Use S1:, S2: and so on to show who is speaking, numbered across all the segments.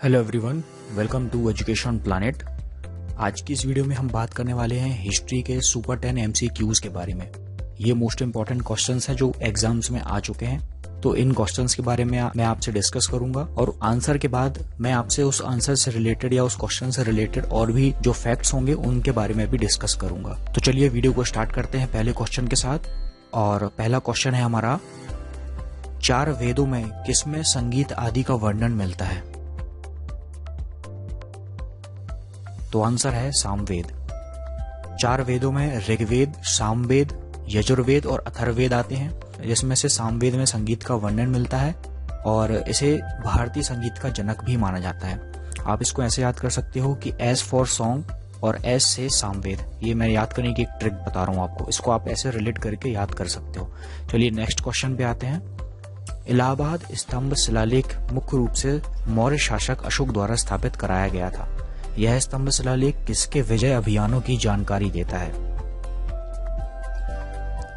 S1: Hello everyone, welcome to education planet. आज की इस वीडियो में हम बात करने वाले हैं हिस्ट्री के सुपर 10 MCQs के बारे में। ये मोस्ट इंपॉर्टेंट क्वेश्चंस हैं जो एग्जाम्स में आ चुके हैं। तो इन क्वेश्चंस के बारे में मैं आपसे डिस्कस करूंगा और आंसर के बाद मैं आपसे उस आंसर से रिलेटेड या उस क्वेश्चन से रिलेटेड और भी जो फैक्ट्स होंगे उनके बारे में भी डिस्कस करूंगा। तो चलिए वीडियो को स्टार्ट करते हैं पहले क्वेश्चन के साथ। और पहला क्वेश्चन है हमारा, 4 वेदों में किसमें संगीत आदि का वर्णन मिलता है? तो आंसर है सामवेद। 4 वेदों में ऋग्वेद, सामवेद, यजुर्वेद और अथर्ववेद आते हैं, जिसमें से सामवेद में संगीत का वर्णन मिलता है और इसे भारतीय संगीत का जनक भी माना जाता है। आप इसको ऐसे याद कर सकते हो कि एस फॉर सॉन्ग और एस से सामवेद। ये मैं याद करने की एक ट्रिक बता रहा हूँ आपको, इसको आप ऐसे रिलेट करके याद कर सकते हो। चलिए नेक्स्ट क्वेश्चन पे आते हैं। इलाहाबाद स्तंभ शिलालेख मुख्य रूप से मौर्य शासक अशोक द्वारा स्थापित कराया गया था। यह स्तंभ शिलालेख किसके विजय अभियानों की जानकारी देता है?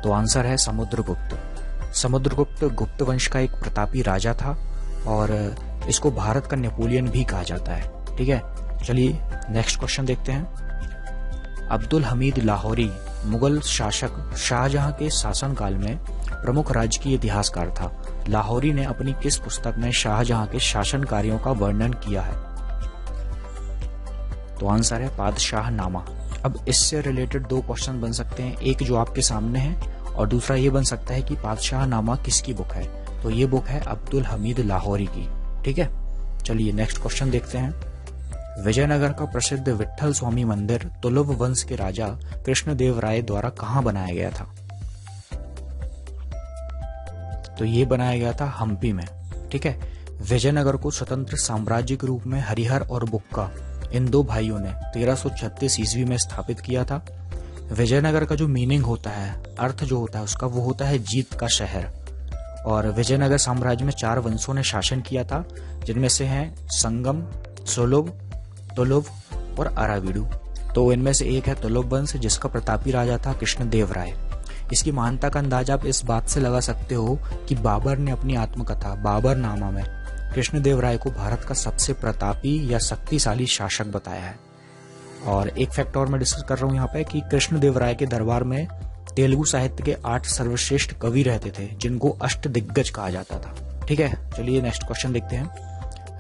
S1: तो आंसर है समुद्रगुप्त। समुद्रगुप्त गुप्त वंश का एक प्रतापी राजा था और इसको भारत का नेपोलियन भी कहा जाता है। ठीक है, चलिए नेक्स्ट क्वेश्चन देखते हैं। अब्दुल हमीद लाहौरी मुगल शासक शाहजहां के शासनकाल में प्रमुख राजकीय इतिहासकार था। लाहौरी ने अपनी किस पुस्तक में शाहजहां के शासन कार्यों का वर्णन किया है? तो आंसर है पादशाहनामा। अब इससे रिलेटेड 2 क्वेश्चन बन सकते हैं, एक जो आपके सामने है और दूसरा ये बन सकता है कि पादशाहनामा किसकी बुक है। तो ये बुक है अब्दुल हमीद लाहौरी की। ठीक है, चलिए नेक्स्ट क्वेश्चन देखते हैं। विजयनगर का प्रसिद्ध विट्ठल स्वामी मंदिर तुलुव वंश के राजा कृष्णदेव राय द्वारा कहाँ बनाया गया था? तो ये बनाया गया था हम्पी में। ठीक है, विजयनगर को स्वतंत्र साम्राज्य के रूप में हरिहर और बुक्का इन 2 भाइयों ने 1336 ईस्वी में स्थापित किया था। विजयनगर का जो मीनिंग होता है, अर्थ जो होता है उसका, वो होता है जीत का शहर। और विजयनगर साम्राज्य में 4 वंशों ने शासन किया था, जिनमें से हैं संगम, सोलुव, तुलुव और अराविडु। तो इनमें से एक है तुलुव वंश, जिसका प्रतापी राजा था कृष्णदेव राय। इसकी महानता का अंदाजा आप इस बात से लगा सकते हो कि बाबर ने अपनी आत्मकथा बाबरनामा में कृष्णदेव राय को भारत का सबसे प्रतापी या शक्तिशाली शासक बताया है। और एक फैक्ट और मैं डिस्कस कर रहा हूँ यहाँ पे कि कृष्णदेव राय के दरबार में तेलुगु साहित्य के 8 सर्वश्रेष्ठ कवि रहते थे, जिनको अष्टदिग्गज कहा जाता था। ठीक है, चलिए नेक्स्ट क्वेश्चन देखते हैं।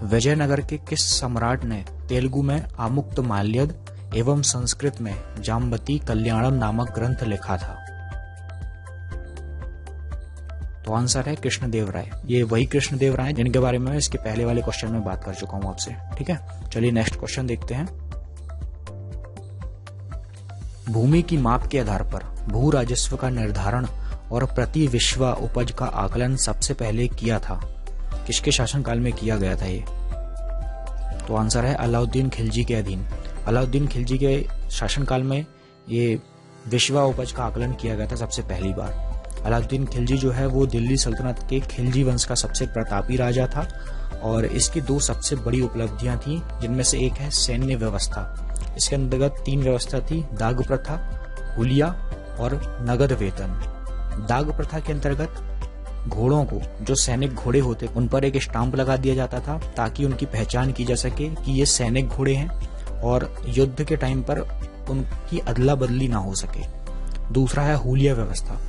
S1: विजयनगर के किस सम्राट ने तेलुगु में आमुक्तमाल्यद एवं संस्कृत में जाम्बती कल्याणम नामक ग्रंथ लिखा था? तो आंसर है कृष्णदेव राय। ये वही कृष्णदेव राय जिनके बारे में इसके पहले वाले क्वेश्चन में बात कर चुका हूं आपसे। ठीक है, चलिए नेक्स्ट क्वेश्चन देखते हैं। भूमि की माप के आधार पर भू राजस्व का निर्धारण और प्रति विश्वा उपज का आकलन सबसे पहले किया था? किसके शासनकाल में किया गया था ये? तो आंसर है अलाउद्दीन खिलजी के अधीन। अलाउद्दीन खिलजी के शासनकाल में ये विश्वा उपज का आकलन किया गया था सबसे पहली बार। अलाउद्दीन खिलजी जो है वो दिल्ली सल्तनत के खिलजी वंश का सबसे प्रतापी राजा था और इसकी 2 सबसे बड़ी उपलब्धियां थी, जिनमें से एक है सैन्य व्यवस्था। इसके अंतर्गत 3 व्यवस्था थी, दाग प्रथा, हुलिया और नगद वेतन। दाग प्रथा के अंतर्गत घोड़ों को, जो सैनिक घोड़े होते, उन पर एक स्टाम्प लगा दिया जाता था ताकि उनकी पहचान की जा सके कि ये सैनिक घोड़े हैं और युद्ध के टाइम पर उनकी अदला बदली ना हो सके। दूसरा है हुलिया व्यवस्था।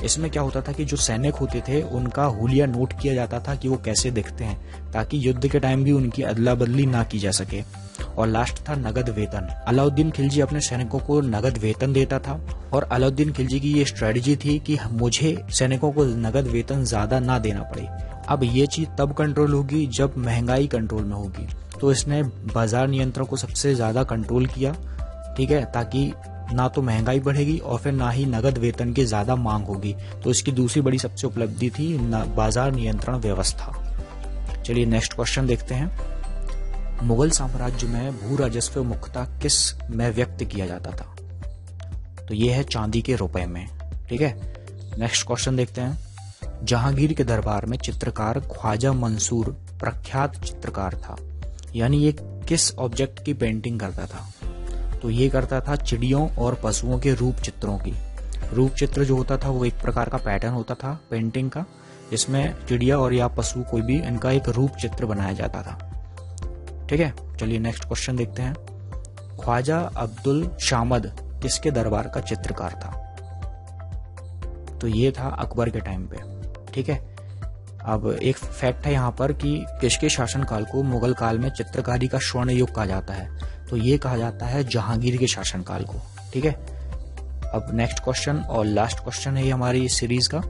S1: इसमें क्या होता था कि जो सैनिक होते थे उनका हुलिया नोट किया जाता था कि वो कैसे दिखते हैं, ताकि युद्ध के टाइम भी उनकी अदला बदली ना की जा सके। और लास्ट था नगद वेतन। अलाउद्दीन खिलजी अपने सैनिकों को नगद वेतन देता था और अलाउद्दीन खिलजी की ये स्ट्रेटजी थी कि मुझे सैनिकों को नगद वेतन ज्यादा ना देना पड़े। अब ये चीज तब कंट्रोल होगी जब महंगाई कंट्रोल में होगी। तो इसने बाजार नियंत्रण को सबसे ज्यादा कंट्रोल किया। ठीक है, ताकि ना तो महंगाई बढ़ेगी और फिर ना ही नगद वेतन की ज्यादा मांग होगी। तो इसकी दूसरी बड़ी सबसे उपलब्धि थी बाजार नियंत्रण व्यवस्था। चलिए नेक्स्ट क्वेश्चन देखते हैं। मुगल साम्राज्य में भू राजस्व मुख्यतः किस में व्यक्त किया जाता था? तो यह है चांदी के रुपए में। ठीक है, नेक्स्ट क्वेश्चन देखते हैं। जहांगीर के दरबार में चित्रकार ख्वाजा मंसूर प्रख्यात चित्रकार था, यानी ये किस ऑब्जेक्ट की पेंटिंग करता था? तो ये करता था चिड़ियों और पशुओं के रूप चित्रों की। रूप चित्र जो होता था वो एक प्रकार का पैटर्न होता था पेंटिंग का, जिसमें चिड़िया और या पशु कोई भी इनका एक रूप चित्र बनाया जाता था। ठीक है, चलिए नेक्स्ट क्वेश्चन देखते हैं। ख्वाजा अब्दुल शामद किसके दरबार का चित्रकार था? तो ये था अकबर के टाइम पे। ठीक है, अब एक फैक्ट है यहाँ पर कि किसके शासनकाल को मुगल काल में चित्रकारी का स्वर्ण युग कहा जाता है? तो ये कहा जाता है जहांगीर के शासनकाल को। ठीक है, अब नेक्स्ट क्वेश्चन और लास्ट क्वेश्चन है हमारी इस सीरीज का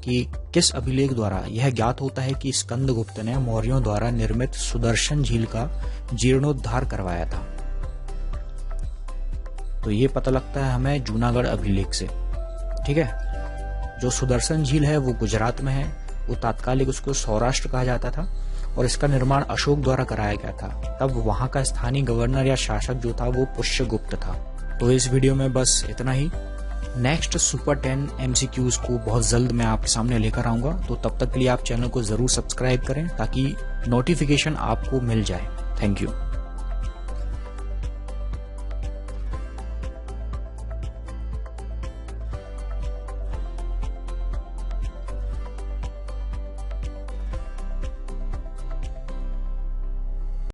S1: कि किस अभिलेख द्वारा यह ज्ञात होता है कि स्कंदगुप्त ने मौर्यों द्वारा निर्मित सुदर्शन झील का जीर्णोद्धार करवाया था? तो ये पता लगता है हमें जूनागढ़ अभिलेख से। ठीक है, जो सुदर्शन झील है वो गुजरात में है, वो तात्कालिक उसको सौराष्ट्र कहा जाता था और इसका निर्माण अशोक द्वारा कराया गया था। तब वहां का स्थानीय गवर्नर या शासक जो था वो पुष्यगुप्त था। तो इस वीडियो में बस इतना ही। नेक्स्ट सुपर 10 MCQs को बहुत जल्द मैं आपके सामने लेकर आऊंगा, तो तब तक के लिए आप चैनल को जरूर सब्सक्राइब करें ताकि नोटिफिकेशन आपको मिल जाए। Thank you.